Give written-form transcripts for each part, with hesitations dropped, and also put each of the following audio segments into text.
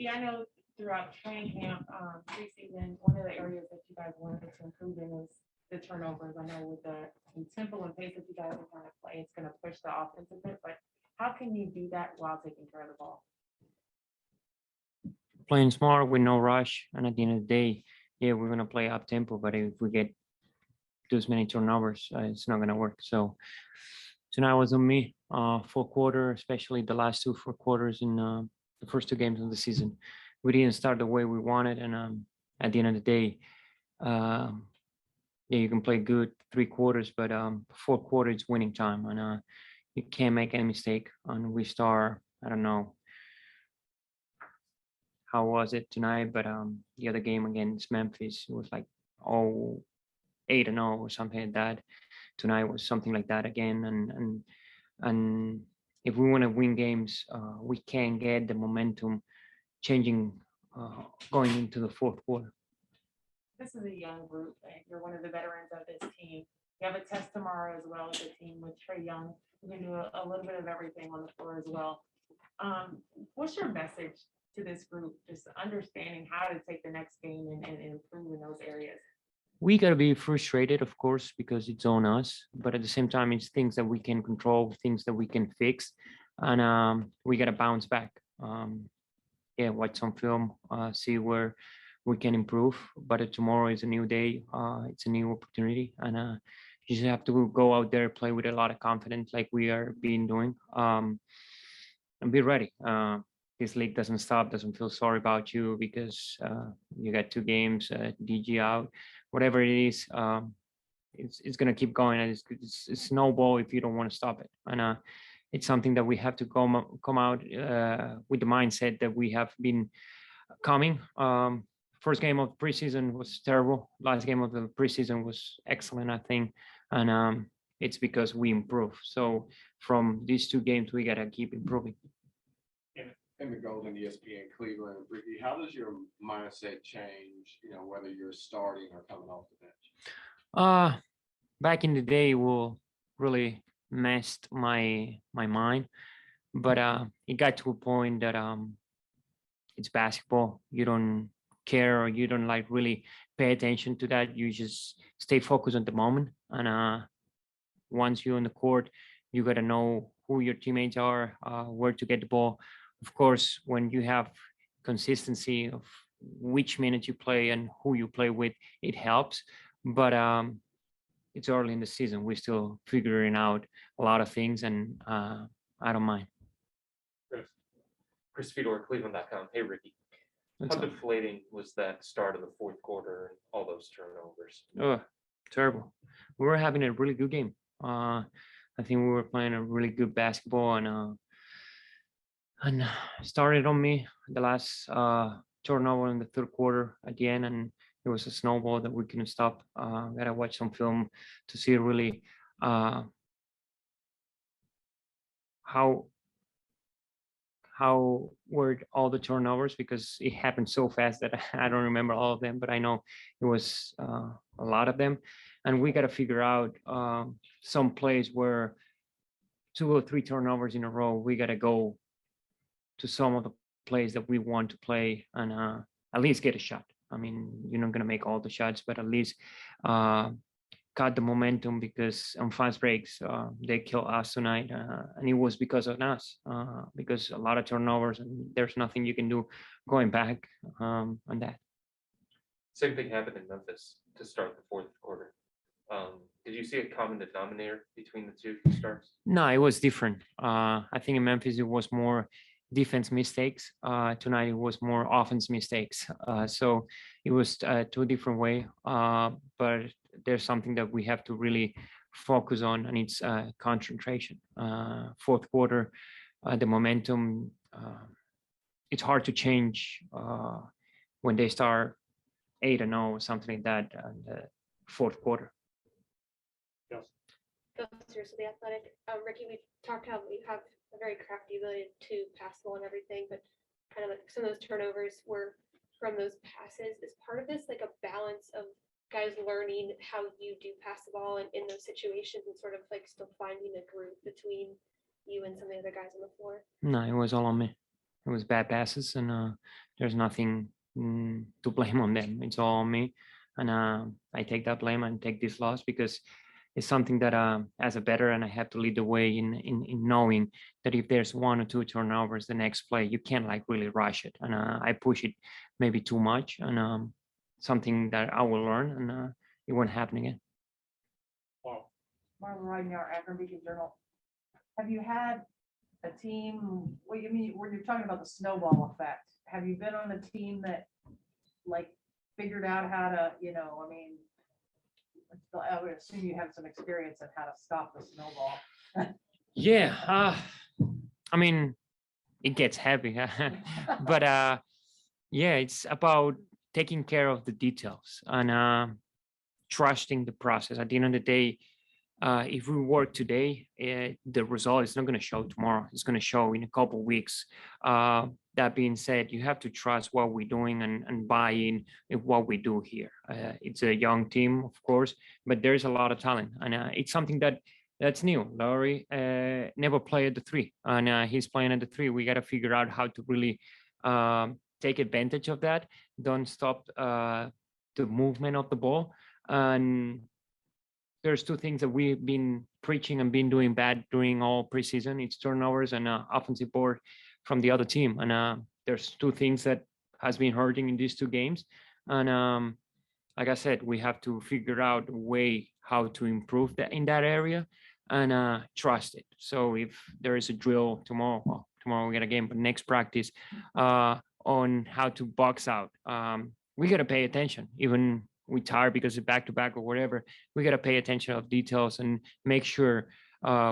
Yeah, I know throughout training camp, preseason, one of the areas that you guys wanted to improve in is the turnovers. I know with the tempo and pace that you guys are kind of play, it's going to push the offense a bit, but how can you do that while taking care of the ball? Playing smart with no rush, and at the end of the day, yeah, we're gonna play up tempo. But if we get those many turnovers, it's not gonna work. So tonight was on me. Fourth quarter, especially the last two four quarters in the first two games of the season, we didn't start the way we wanted, and at the end of the day, um, yeah, you can play good 3 quarters, but fourth quarter it's winning time, and you can't make any mistake. And we start, I don't know how was it tonight, but the other game against Memphis was like oh 8-0 or something like that. Tonight was something like that again, and if we want to win games, we can get the momentum changing going into the fourth quarter. This is a young group, and you're one of the veterans of this team. You have a test tomorrow as well as a team with Trey Young, who can do a little bit of everything on the floor as well. What's your message to this group, just understanding how to take the next game and improve in those areas? We gotta be frustrated, of course, because it's on us. But at the same time, it's things that we can control, things that we can fix, and we gotta bounce back. Yeah, watch some film, see where we can improve. But tomorrow is a new day. It's a new opportunity, and you just have to go out there, play with a lot of confidence, like we are being doing, and be ready. This league doesn't stop, doesn't feel sorry about you because you got two games, DG out, whatever it is. It's gonna keep going, and it's a snowball if you don't want to stop it. And it's something that we have to come out with the mindset that we have been coming. First game of preseason was terrible. Last game of the preseason was excellent, I think, and it's because we improve. So from these two games, we gotta keep improving. In the Golden, ESPN, Cleveland, Ricky, how does your mindset change? Whether you're starting or coming off the bench. Back in the day, will really messed my mind, but it got to a point that it's basketball. You don't care, or you don't like really pay attention to that. You just stay focused on the moment, and once you're on the court, you got to know who your teammates are, where to get the ball. Of course, when you have consistency of which minutes you play and who you play with, it helps. But it's early in the season. We're still figuring out a lot of things, and I don't mind. Chris Fedor, Cleveland.com. Hey, Ricky. How deflating was that start of the fourth quarter and all those turnovers? Oh, terrible. We were having a really good game. I think we were playing a really good basketball, and started on me the last turnover in the third quarter at the end, and it was a snowball that we couldn't stop. Gotta watch some film to see really how were all the turnovers, because it happened so fast that I don't remember all of them, but I know it was a lot of them. And we got to figure out some plays where 2 or 3 turnovers in a row, we got to go to some of the plays that we want to play and at least get a shot. I mean, you're not going to make all the shots, but at least cut the momentum, because on fast breaks, they kill us tonight. And it was because of us, because a lot of turnovers, and there's nothing you can do going back on that. Same thing happened in Memphis to start the fourth quarter. Did you see a common denominator between the two starts? No, it was different. I think in Memphis, it was more defense mistakes. Tonight, it was more offense mistakes. So it was 2 different way. But there's something that we have to really focus on, and it's concentration. Fourth quarter, the momentum, it's hard to change when they start 8-0 or something like that in the fourth quarter. Seriously, the Athletic. Ricky, we talked how you have a very crafty ability to pass the ball and everything, but kind of like some of those turnovers were from those passes. Is part of this like a balance of guys learning how you do pass the ball and in those situations, and sort of like still finding a group between you and some of the other guys on the floor? No, it was all on me. it was bad passes, and there's nothing to blame on them. It's all on me, and I take that blame and take this loss because it's something that as a veteran I have to lead the way in knowing that if there's 1 or 2 turnovers the next play, you can't like really rush it, and I push it maybe too much, and something that I will learn, and it won't happen again. Wow. Marlon Riding our Akron Beacon Journal. Have you had a team, what you mean, when you're talking about the snowball effect, have you been on a team that like figured out how to, I mean, I would assume you have some experience in how to stop the snowball. Yeah, I mean, it gets heavy, but yeah, it's about taking care of the details and trusting the process. At the end of the day, if we work today, the result is not going to show tomorrow. It's going to show in a couple of weeks. That being said, you have to trust what we're doing and buy in what we do here. It's a young team, of course, but there's a lot of talent, and it's something that's new. Laurie never played at the 3, and he's playing at the 3. We got to figure out how to really take advantage of that. Don't stop the movement of the ball. And there's 2 things that we've been preaching and been doing bad during all preseason. It's turnovers and offensive board from the other team. And there's 2 things that has been hurting in these 2 games. And like I said, we have to figure out a way how to improve that in that area and trust it. So if there is a drill tomorrow, well, tomorrow we get a game, but next practice on how to box out, we got to pay attention. Even we tired because of back-to-back or whatever, we got to pay attention of details and make sure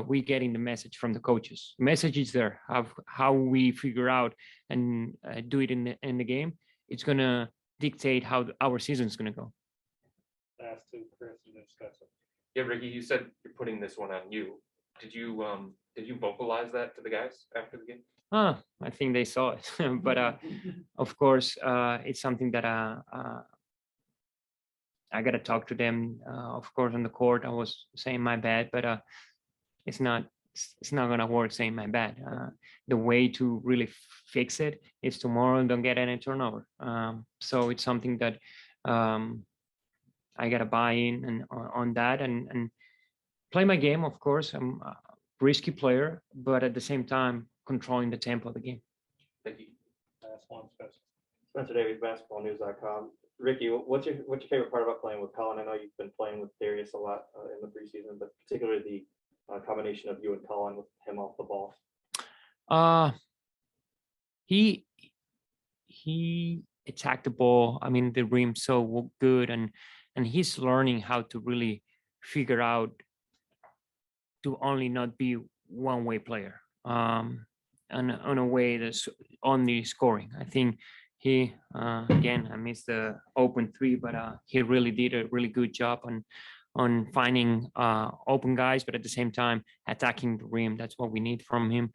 we getting the message from the coaches. Message is there. How we figure out and do it in the game, it's gonna dictate how our season is gonna go. Ask to Chris and discuss it. Yeah, Ricky, you said you're putting this one on you. Did you vocalize that to the guys after the game? I think they saw it, but of course, it's something that I gotta talk to them. Of course, on the court, I was saying my bad, but it's not gonna work saying my bad. The way to really fix it is tomorrow and don't get any turnover. So it's something that I gotta buy in and on that and play my game. Of course, I'm a risky player, but at the same time controlling the tempo of the game. Thank you. Ask one special. Spencer Davies, basketballnews.com. Ricky, what's your favorite part about playing with Collin? I know you've been playing with Darius a lot in the preseason, but particularly the combination of you and Collin with him off the ball. He attacked the ball. I mean, the rim so good, and he's learning how to really figure out to only not be one-way player. And on a way that's only scoring. I think he again, I missed the open 3, but he really did a really good job on finding open guys, but at the same time attacking the rim. That's what we need from him.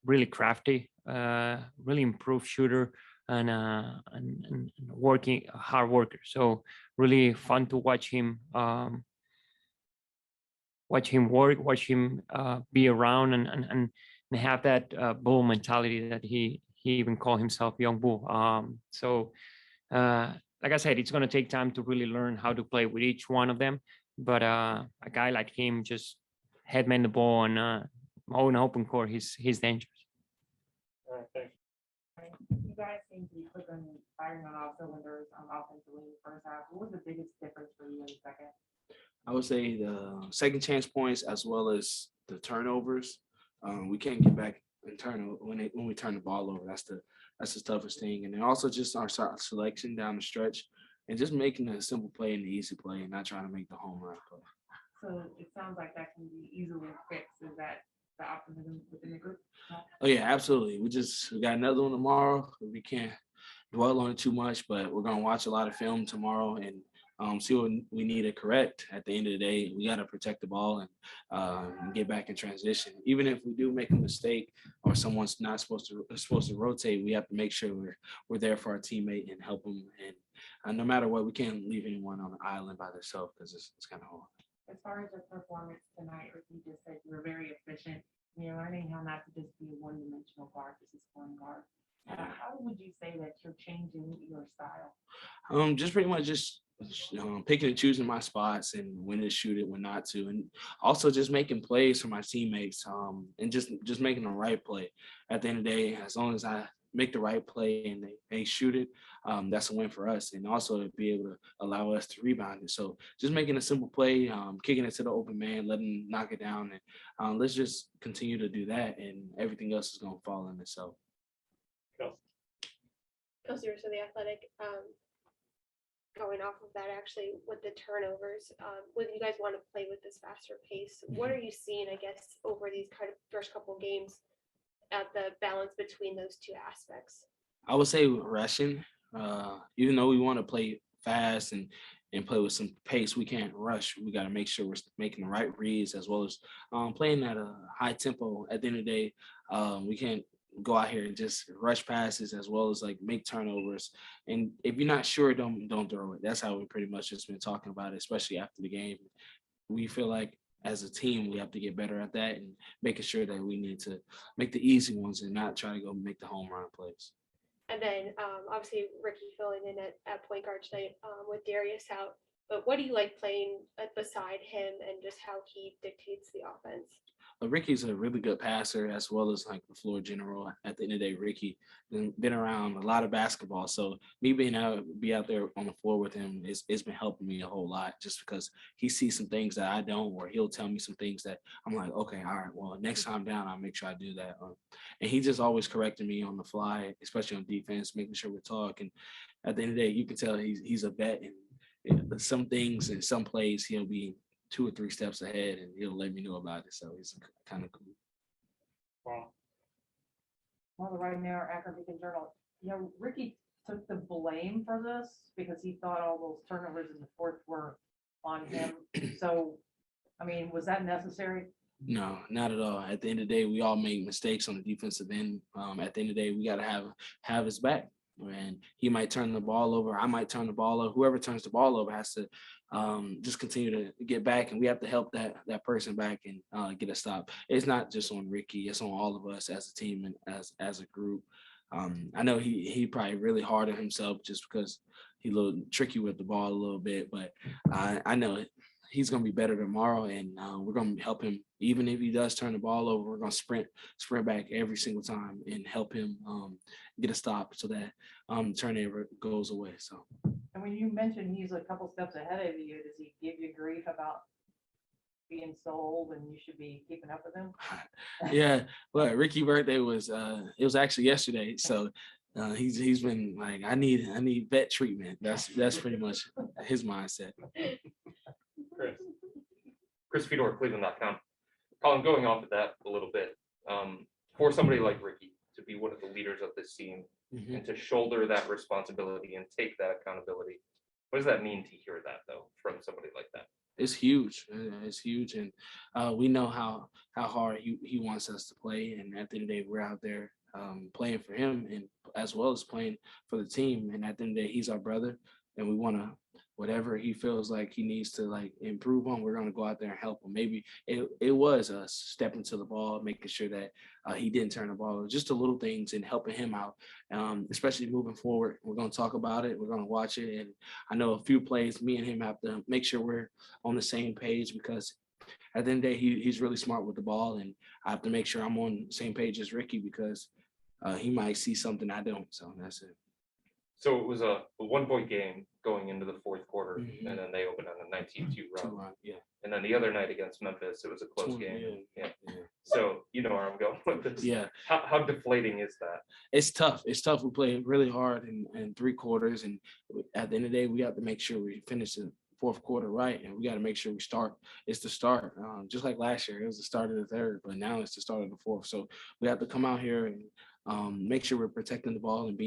Really crafty, really improved shooter, and working hard worker. So really fun to watch him. Watch him work, watch him be around, and have that bull mentality that he even called himself young bull. So like I said, it's going to take time to really learn how to play with each one of them. But a guy like him just headman the ball and on open court, he's dangerous. All right, thanks. You guys seem to be clicking, firing on all cylinders offensively in the first half. What was the biggest difference for you in the second? I would say the second chance points as well as the turnovers. We can't get back and turn when we turn the ball over. That's the toughest thing. And then also just our selection down the stretch and just making a simple play and the easy play and not trying to make the home run play. So it sounds like that can be easily fixed. Is that the optimism within the group? Oh yeah, absolutely. We got another one tomorrow. We can't dwell on it too much, but we're gonna watch a lot of film tomorrow and see what we need to correct. At the end of the day, we got to protect the ball and get back in transition. Even if we do make a mistake or someone's not supposed to rotate, we have to make sure we're there for our teammate and help them. And no matter what, we can't leave anyone on the island by themselves because it's kind of hard. As far as your performance tonight, you just said you were very efficient. You're learning how not to just be a one-dimensional guard, this is one guard. How would you say that you're changing your style? Just pretty much just picking and choosing my spots and when to shoot it, when not to, and also just making plays for my teammates. And just making the right play. At the end of the day, as long as I make the right play and they shoot it, that's a win for us. And also to be able to allow us to rebound it. So just making a simple play, kicking it to the open man, letting him knock it down, and let's just continue to do that, and everything else is going to fall in itself. Kelsey. Kelsey, so the athletic, going off of that, actually, with the turnovers, when you guys want to play with this faster pace, what are you seeing, I guess, over these kind of first couple games at the balance between those two aspects? I would say rushing. Even though we want to play fast and play with some pace, we can't rush. We got to make sure we're making the right reads, as well as playing at a high tempo. At the end of the day, we can't go out here and just rush passes, as well as like make turnovers. And if you're not sure, don't throw it. That's how we pretty much just been talking about it, especially after the game. We feel like as a team, we have to get better at that and making sure that we need to make the easy ones and not try to go make the home run plays. And then obviously Ricky filling in at point guard tonight with Darius out. But what do you like playing beside him, and just how he dictates the offense? Ricky's a really good passer, as well as like the floor general. At the end of the day, Ricky been around a lot of basketball, so me being out there on the floor with him, it's been helping me a whole lot, just because he sees some things that I don't, or he'll tell me some things that I'm like, okay, all right, well, next time down, I'll make sure I do that. And he just always correcting me on the fly, especially on defense, making sure we're talking. At the end of the day, you can tell he's a vet, and some things and some plays he'll be 2 or 3 steps ahead, and he'll let me know about it. So it's kind of cool. Wow. Well, right now, Akron Beacon Journal, Ricky took the blame for this because he thought all those turnovers in the fourth were on him. So, I mean, was that necessary? No, not at all. At the end of the day, we all make mistakes on the defensive end. At the end of the day, we got to have his back. And he might turn the ball over. I might turn the ball over. Whoever turns the ball over has to just continue to get back, and we have to help that person back and get a stop. It's not just on Ricky; it's on all of us as a team and as a group. I know he probably really hard on himself just because he's a little tricky with the ball a little bit, but I know he's going to be better tomorrow, and we're going to help him. Even if he does turn the ball over, we're going to sprint back every single time and help him get a stop so that turnover goes away. So. And when you mentioned he's a couple steps ahead of you, does he give you grief about being so old and you should be keeping up with him? Yeah, well, Ricky's birthday was it was actually yesterday, so he's been like, I need vet treatment. That's pretty much his mindset. Chris Fedor, Cleveland.com. Collin, going off of that a little bit, for somebody like Ricky to be one of the leaders of this team and to shoulder that responsibility and take that accountability, what does that mean to hear that, though, from somebody like that? It's huge. It's huge, and we know how hard he wants us to play. And at the end of the day, we're out there playing for him, and as well as playing for the team. And at the end of the day, he's our brother, and we want to, whatever he feels like he needs to like improve on, we're going to go out there and help him. Maybe it was us stepping to the ball, making sure that he didn't turn the ball, just the little things and helping him out, especially moving forward. We're going to talk about it. We're going to watch it. And I know a few plays, me and him have to make sure we're on the same page, because at the end of the day, he's really smart with the ball, and I have to make sure I'm on the same page as Ricky, because he might see something I don't. So that's it. So it was a 1-point game going into the fourth quarter, and then they opened on a 19-2 run. Yeah. And then the other night against Memphis, it was a close game. Yeah. So you know where I'm going with this. Yeah. How deflating is that? It's tough. It's tough. We play really hard in 3 quarters, and at the end of the day, we have to make sure we finish the fourth quarter right, and we got to make sure we start. It's the start. Just like last year, it was the start of the third, but now it's the start of the fourth. So we have to come out here and make sure we're protecting the ball and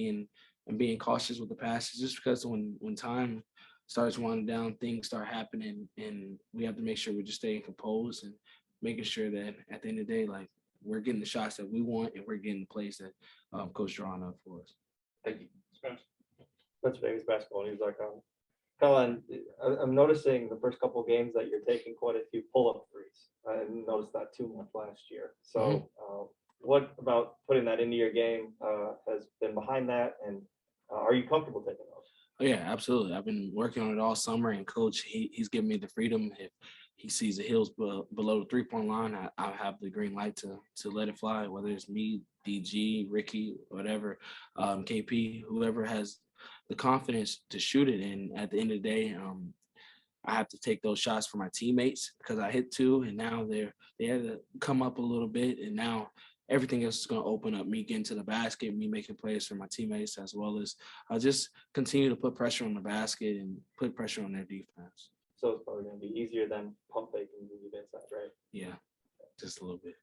being cautious with the passes, just because when time starts winding down, things start happening, and we have to make sure we're just staying composed and making sure that at the end of the day, like, we're getting the shots that we want, and we're getting the plays that Coach drawing up for us. Thank you. Spencer. Pennsylvania's basketball news.com. Colin, I'm noticing the first couple of games that you're taking quite a few pull-up threes. I didn't notice that too much last year. So what about putting that into your game has been behind that? And are you comfortable taking those? Oh, yeah, absolutely. I've been working on it all summer, and coach, he's given me the freedom. If he sees the hills below the 3-point line, I'll have the green light to let it fly, whether it's me, DG, Ricky, whatever, KP, whoever has the confidence to shoot it. And at the end of the day, I have to take those shots for my teammates because I hit 2, and now they had to come up a little bit, and now everything else is going to open up. Me getting to the basket, me making plays for my teammates, as well as I just continue to put pressure on the basket and put pressure on their defense. So it's probably going to be easier than pump faking when you get inside, right? Yeah, just a little bit.